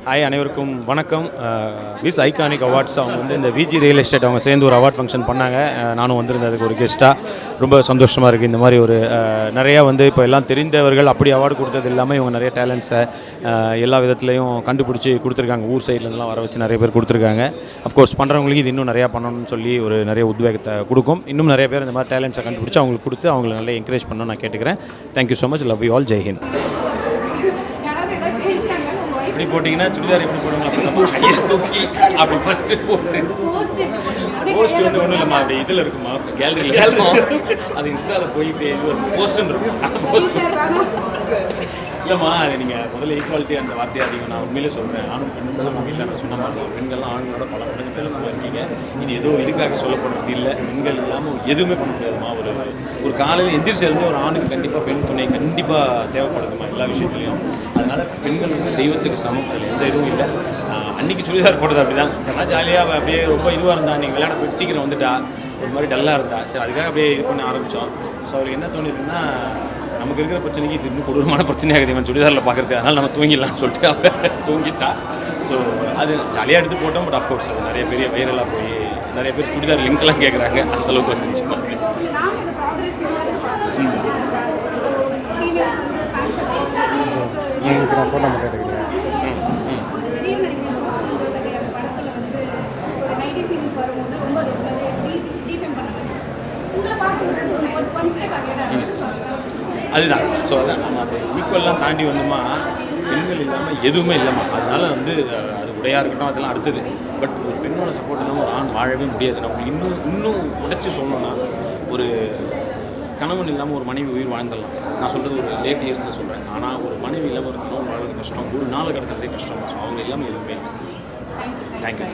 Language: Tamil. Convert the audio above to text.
ஹாய் அனைவருக்கும் வணக்கம். விஸ் ஐகானிக் அவார்ட்ஸ் அவங்க வந்து இந்த விஜி ரியல் எஸ்டேட் அவங்க சேர்ந்து ஒரு அவார்ட் ஃபங்க்ஷன் பண்ணாங்க. நானும் வந்திருந்தேன் அதுக்கு ஒரு கெஸ்ட்டாக. ரொம்ப சந்தோஷமாக இருக்குது. இந்த மாதிரி ஒரு நிறையா வந்து இப்போ எல்லாம் தெரிந்தவர்கள் அப்படி அவார்டு கொடுத்தது இல்லாமல் இவங்க நிறைய டேலண்ட்ஸை எல்லா விதத்துலையும் கண்டுபிடிச்சி கொடுத்துருக்காங்க. ஊர் சைட்லேருந்துலாம் வர வச்சு நிறைய பேர் கொடுத்துருக்காங்க. அஃப்கோர்ஸ் பண்ணுறவங்களுக்கு இது இன்னும் நிறையா பண்ணணும்னு சொல்லி ஒரு நிறைய உத்வேகத்தை கொடுக்கும். இன்னும் நிறைய பேர் இந்த மாதிரி டேலண்ட்ஸை கண்டுபிடிச்சி அவங்களுக்கு கொடுத்து அவங்களை நல்லா என்கரேஜ் பண்ணணும்னு நான் கேட்டுக்கிறேன். Thank you so much. Love you all. Jai Hind. இப்படி போட்டிங்கன்னா சுடிதார் எப்படி போடுவாங்க கையை தூக்கி அப்படி ஃபஸ்ட்டு போட்டு போஸ்ட் வந்து ஒன்றும் இல்லைம்மா அப்படி இதில் இருக்குமா கேலரியில் இருக்கும். அது இன்ஸ்டாவில் போயிட்டு இது ஒரு போஸ்ட்டுன்னு இருக்கும். அந்த போஸ்ட் இல்லைம்மா அது நீங்கள் முதல்ல ஈக்குவாலிட்டி அந்த வார்த்தையை அதிகம் நான் உண்மையிலே சொல்கிறேன். ஆணும் பெண்ணும் நம்ம வீட்டில் நான் சொன்ன மாதிரி பெண்கள்லாம் ஆண்களோட பல மடங்கு பேர் நம்ம இருக்கீங்க. இது ஏதோ இதுக்காக சொல்லப்படுறது இல்லை. பெண்கள் இல்லாமல் எதுவுமே பண்ண முடியாதுமா. ஒரு காலையில் எந்திரிச்சிருந்து ஒரு ஆணுக்கு கண்டிப்பாக பெண் துணை கண்டிப்பாக தேவைப்படுதுமா எல்லா விஷயத்துலையும். அதனால் பெண்கள் வந்து தெய்வத்துக்கு சமம். அதில் எந்த இதுவும் இல்லை. அன்றைக்கி சுடிதார் போட்டது அப்படி தான் சுத்தமாக ஜாலியாக அப்படியே ரொம்ப இதுவாக இருந்தா. நீங்கள் விளையாட போய் சீக்கிரம் வந்துட்டா ஒரு மாதிரி டல்லாக இருந்தா. சரி அதுக்காக அப்படியே இது பண்ண ஆரம்பித்தோம். ஸோ அவருக்கு என்ன தோணுதுன்னா நமக்கு இருக்கிற பிரச்சனைக்கு இது இன்னும் கொடூரமான பிரச்சனையாகுது இவன் சுடிதாரில் பார்க்குறது. அதனால் நம்ம தூங்கிடலாம்னு சொல்லிட்டு அவன் தூங்கிட்டா. ஸோ அது ஜாலியாக எடுத்து போட்டோம். பட் ஆஃப்கோர்ஸ் அது நிறைய பெரிய வைரலாக போய் நிறைய பேர் சுடிதார் லிங்க்லாம் கேட்குறாங்க. அந்தளவுக்கு வந்துச்சு. அதுதான். ஸோ அதான் நம்ம அது ஈக்குவல்லாம் தாண்டி வந்தோமா பெண்கள் இல்லாமல் எதுவுமே இல்லைம்மா. அதனால் வந்து அது உடையாக இருக்கட்டும் அதெல்லாம் அடுத்தது. பட் ஒரு பெண்ணோட சப்போர்ட் இல்லாமல் ஒரு ஆண் வாழவே முடியாது. நம்ம இன்னும் உடைச்சி சொல்லணும்னா ஒரு கணவன் இல்லாமல் ஒரு மனைவி உயிர் வாழ்ந்துடலாம். நான் சொல்கிறது ஒரு லேட் இயர்ஸில் சொல்கிறேன். ஆனால் ஒரு மனைவி இல்லாமல் ஒரு கணவன் வாழ்றது கஷ்டம். ஒரு நாள் கிடக்கிறதே கஷ்டம். ஸோ அவங்க இல்லாமல் எதுவுமே இல்லை. தேங்க்யூ.